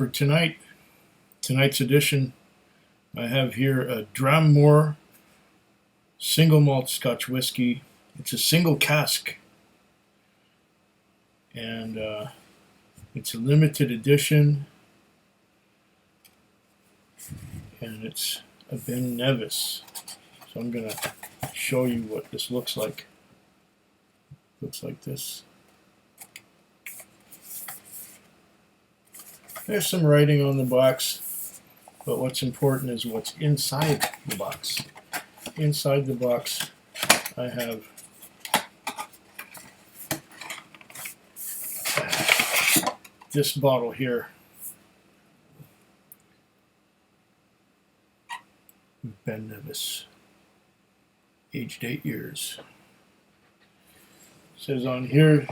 for tonight's edition, I have here a Dram single malt Scotch whiskey. It's a single cask, and it's a limited edition, and it's a Ben Nevis. So I'm gonna show you what this looks like. Looks like this. There's some writing on the box, but what's important is what's inside the box. Inside the box, I have this bottle here. Ben Nevis, aged 8 years. It says on here,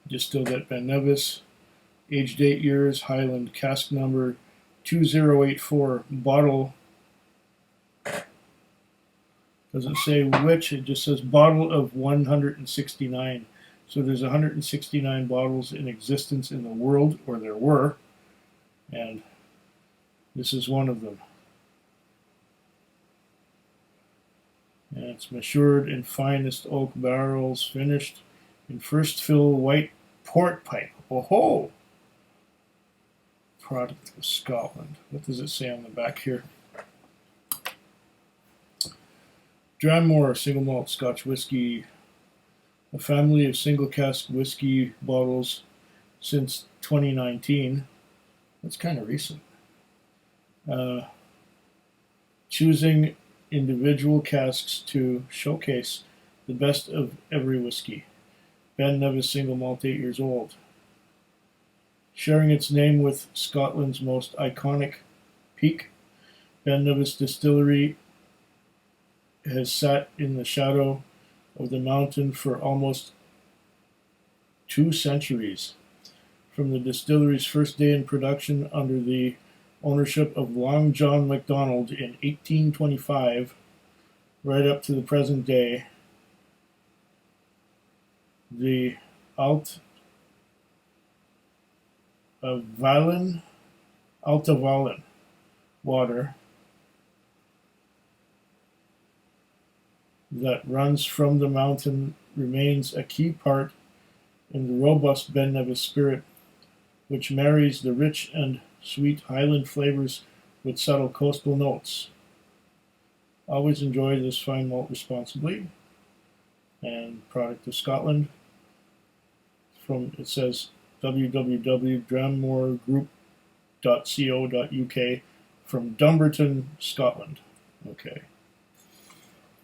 distilled at Ben Nevis, aged 8 years, Highland, cask number 2084, bottle. Doesn't say which, it just says bottle of 169. So there's 169 bottles in existence in the world, or there were, and this is one of them. And it's matured in finest oak barrels, finished in first fill white port pipe. Oh-ho! Product of Scotland. What does it say on the back here? Dram single malt Scotch whiskey, a family of single cask whiskey bottles since 2019. That's kind of recent. Choosing individual casks to showcase the best of every whiskey. Ben Nevis single malt, 8 years old. Sharing its name with Scotland's most iconic peak, Ben Nevis Distillery has sat in the shadow of the mountain for almost 2 centuries. From the distillery's first day in production under the ownership of Long John MacDonald in 1825, right up to the present day, the Alta Vallen water that runs from the mountain remains a key part in the robust Ben Nevis spirit, which marries the rich and sweet Highland flavors with subtle coastal notes. Always enjoy this fine malt responsibly. And product of Scotland. It says www.drammoregroup.co.uk from Dumbarton, Scotland. Okay.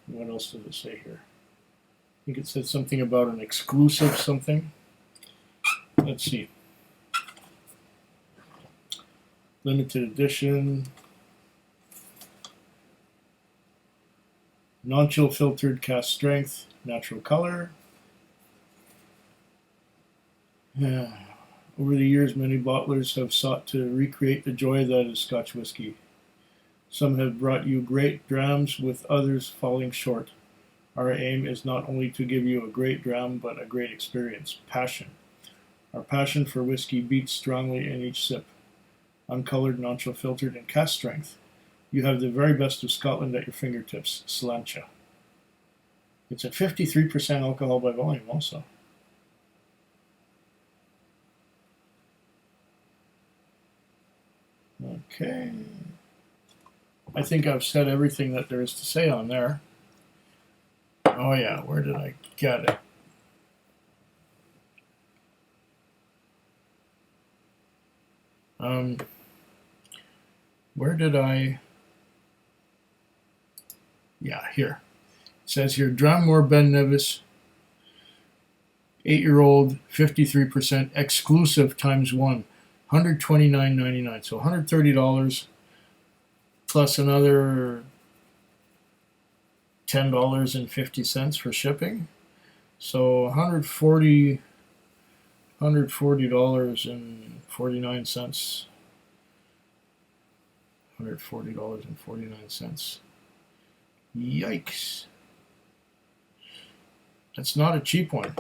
What else does it say here? I think it said something about an exclusive something. Let's see. Limited edition. Non-chill filtered, cask strength, natural color. Over the years, many bottlers have sought to recreate the joy that is Scotch whiskey. Some have brought you great drams, with others falling short. Our aim is not only to give you a great dram, but a great experience. Passion. Our passion for whiskey beats strongly in each sip. Uncolored, non-chill filtered, and cask strength. You have the very best of Scotland at your fingertips. Slancha. It's at 53% alcohol by volume also. Okay. I think I've said everything that there is to say on there. Oh yeah, where did I get it? Where did I... Yeah, here. It says here, Dram Ben Nevis, 8-year-old, 53%, exclusive times 1, $129.99. So $130 plus another $10.50 for shipping. So $140.49. $140.49. Yikes. That's not a cheap one.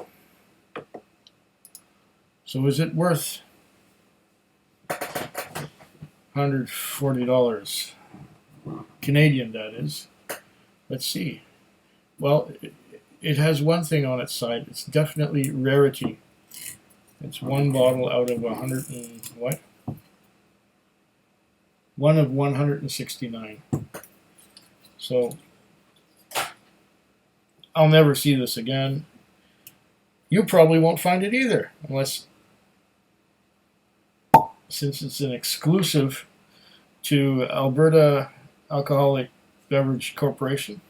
So is it worth $140. Canadian, that is. Let's see. Well, it has one thing on its side. It's definitely rarity. It's one bottle out of 100 and what? One of 169. So I'll never see this again. You probably won't find it either, unless, since it's an exclusive to Alberta Alcoholic Beverage Corporation.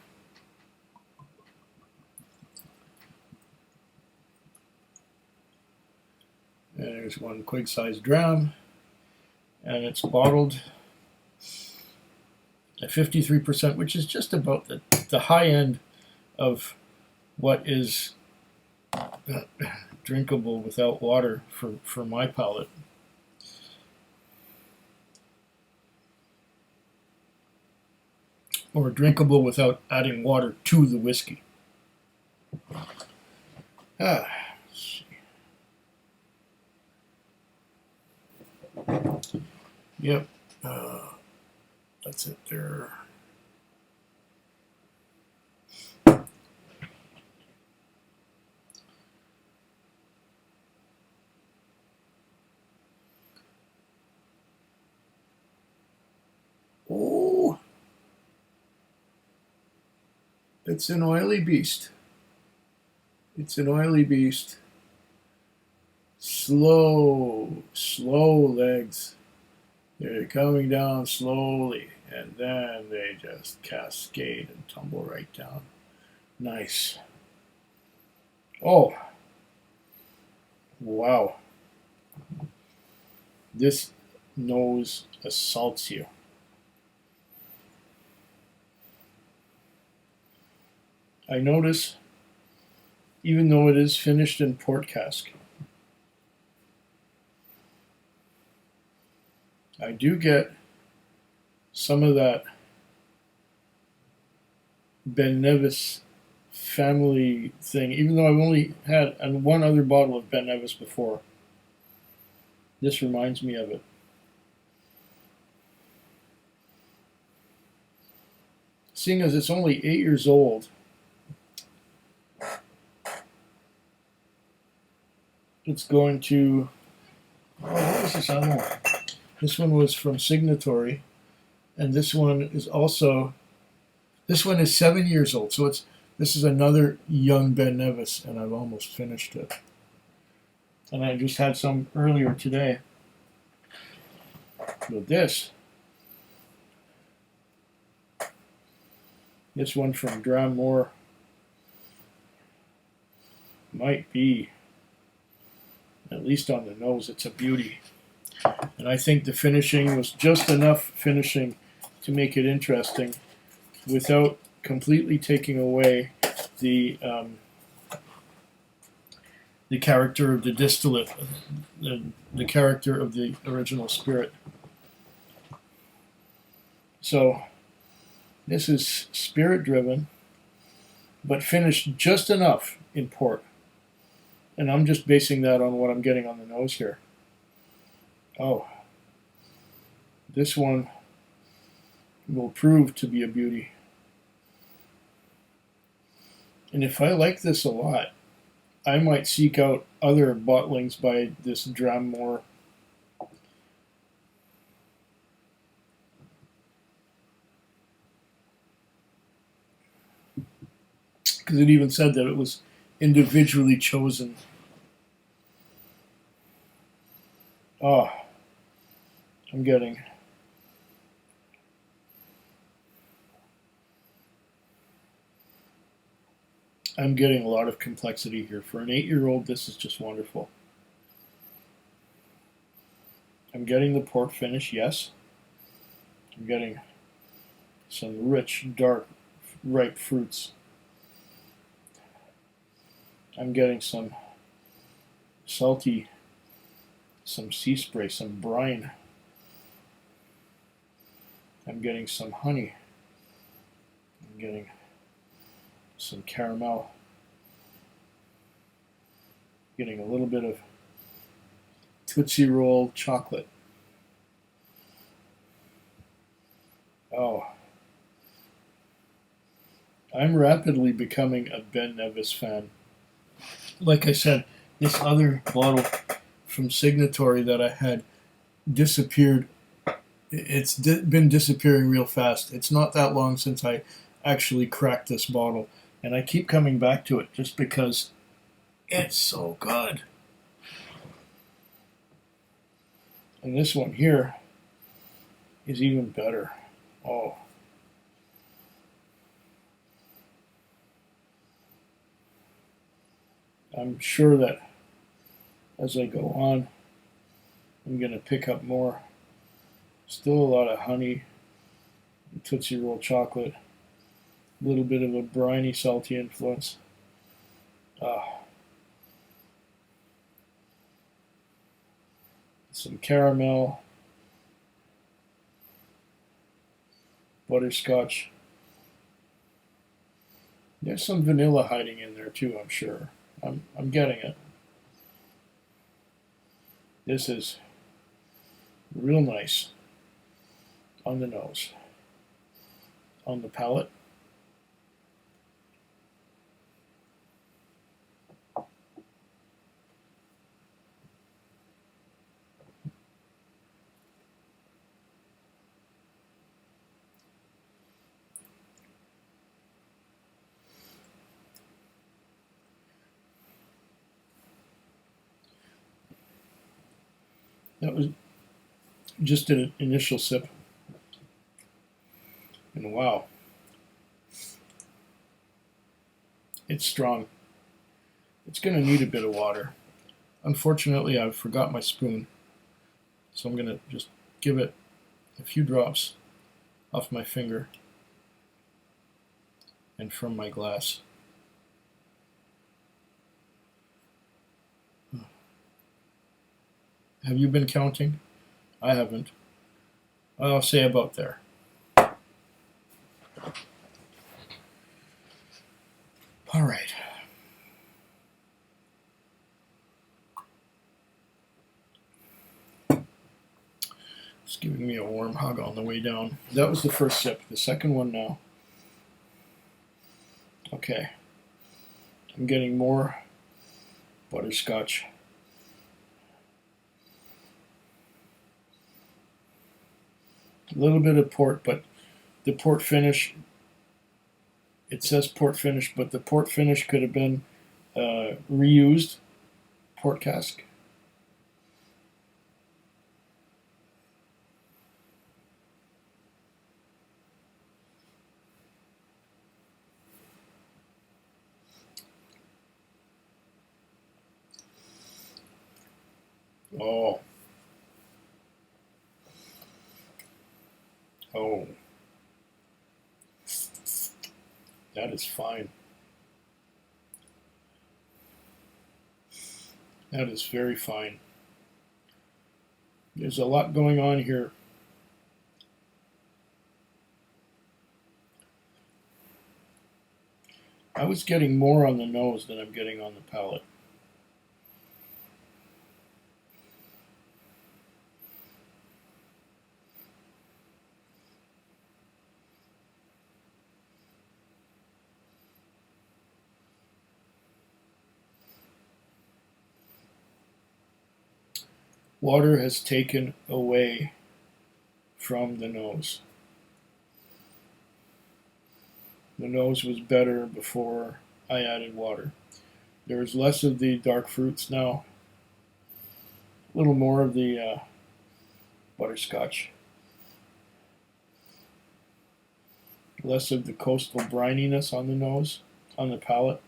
And there's one quig size dram, and it's bottled at 53%, which is just about the high end of what is drinkable without water for my palate. Or drinkable without adding water to the whiskey. Let's see. Yep, that's it there. Oh, it's an oily beast. It's an oily beast. Slow legs. They're coming down slowly, and then they just cascade and tumble right down. Nice. Oh, wow. This nose assaults you. I notice, even though it is finished in port cask, I do get some of that Ben Nevis family thing, even though I've only had one other bottle of Ben Nevis before. This reminds me of it. Seeing as it's only 8 years old, it's going to... Oh, what was this other one? This one was from Signatory, and this one is also... This one is 7 years old, so this is another young Ben Nevis, and I've almost finished it. And I just had some earlier today. But this one from Dram might be, at least on the nose, it's a beauty. And I think the finishing was just enough finishing to make it interesting without completely taking away the character of the distillate, the character of the original spirit. So this is spirit driven, but finished just enough in port. And I'm just basing that on what I'm getting on the nose here. Oh, this one will prove to be a beauty. And if I like this a lot, I might seek out other bottlings by this Dram. Because it even said that it was individually chosen. Oh, I'm getting a lot of complexity here. For an 8-year-old, this is just wonderful. I'm getting the port finish, yes. I'm getting some rich, dark, ripe fruits. I'm getting some salty, some sea spray, some brine. I'm getting some honey. I'm getting some caramel. Getting a little bit of Tootsie Roll chocolate. Oh, I'm rapidly becoming a Ben Nevis fan. Like I said, this other bottle from Signatory that I had disappeared. It's been disappearing real fast. It's not that long since I actually cracked this bottle, and I keep coming back to it just because it's so good. And this one here is even better. Oh. I'm sure that as I go on, I'm going to pick up more. Still a lot of honey, Tootsie Roll chocolate, a little bit of a briny, salty influence. Some caramel, butterscotch. There's some vanilla hiding in there too, I'm sure. I'm getting it. This is real nice on the nose. On the palate, that was just an initial sip. And wow, it's strong. It's going to need a bit of water. Unfortunately, I forgot my spoon, so I'm going to just give it a few drops off my finger and from my glass. Have you been counting? I haven't. I'll say about there. All right. It's giving me a warm hug on the way down. That was the first sip. The second one now. Okay. I'm getting more butterscotch. A little bit of port, but the port finish, it says port finish, but the port finish could have been reused port cask. Oh. Oh. That is fine. That is very fine. There's a lot going on here. I was getting more on the nose than I'm getting on the palate. Water has taken away from the nose. The nose was better before I added water. There's less of the dark fruits now, a little more of the butterscotch, less of the coastal brininess on the nose, on the palate.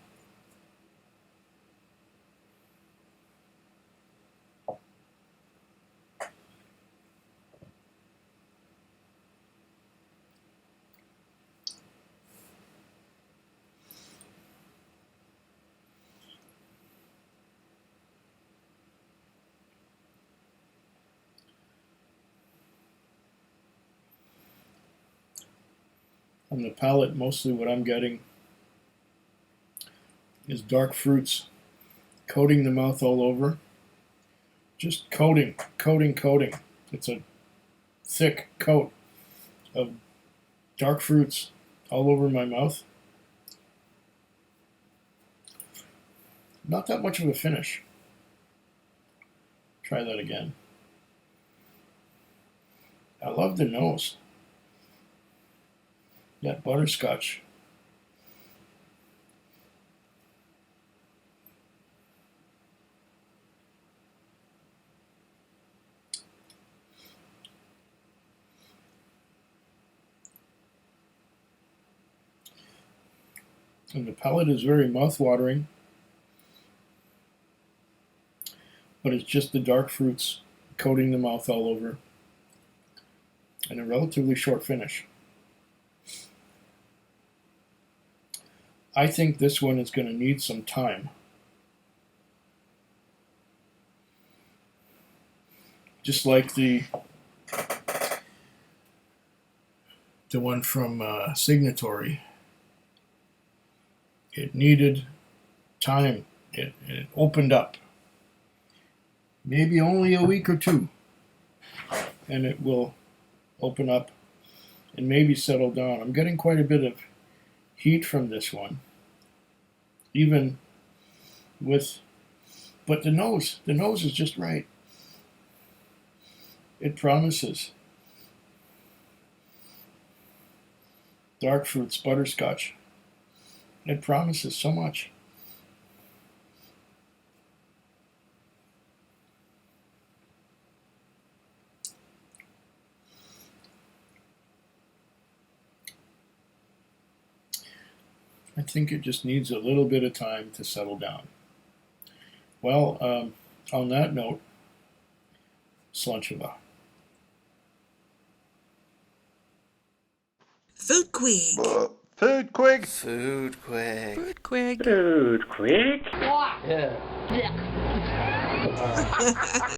On the palate, mostly what I'm getting is dark fruits coating the mouth all over. Just coating. It's a thick coat of Dark fruits all over my mouth. Not that much of a finish. Try that again. I love the nose. That butterscotch. And the palate is very mouth-watering, but it's just the dark fruits coating the mouth all over, and a relatively short finish. I think this one is going to need some time. Just like the one from Signatory. It needed time. It opened up. Maybe only a week or two, and it will open up and maybe settle down. I'm getting quite a bit of heat from this one, even with, but the nose is just right. It promises. Dark fruits, butterscotch. It promises so much. I think it just needs a little bit of time to settle down. Well, on that note, Slancheva. Food Quig. Food Quig. Food Quig. Food Quig. Food quick. Yeah.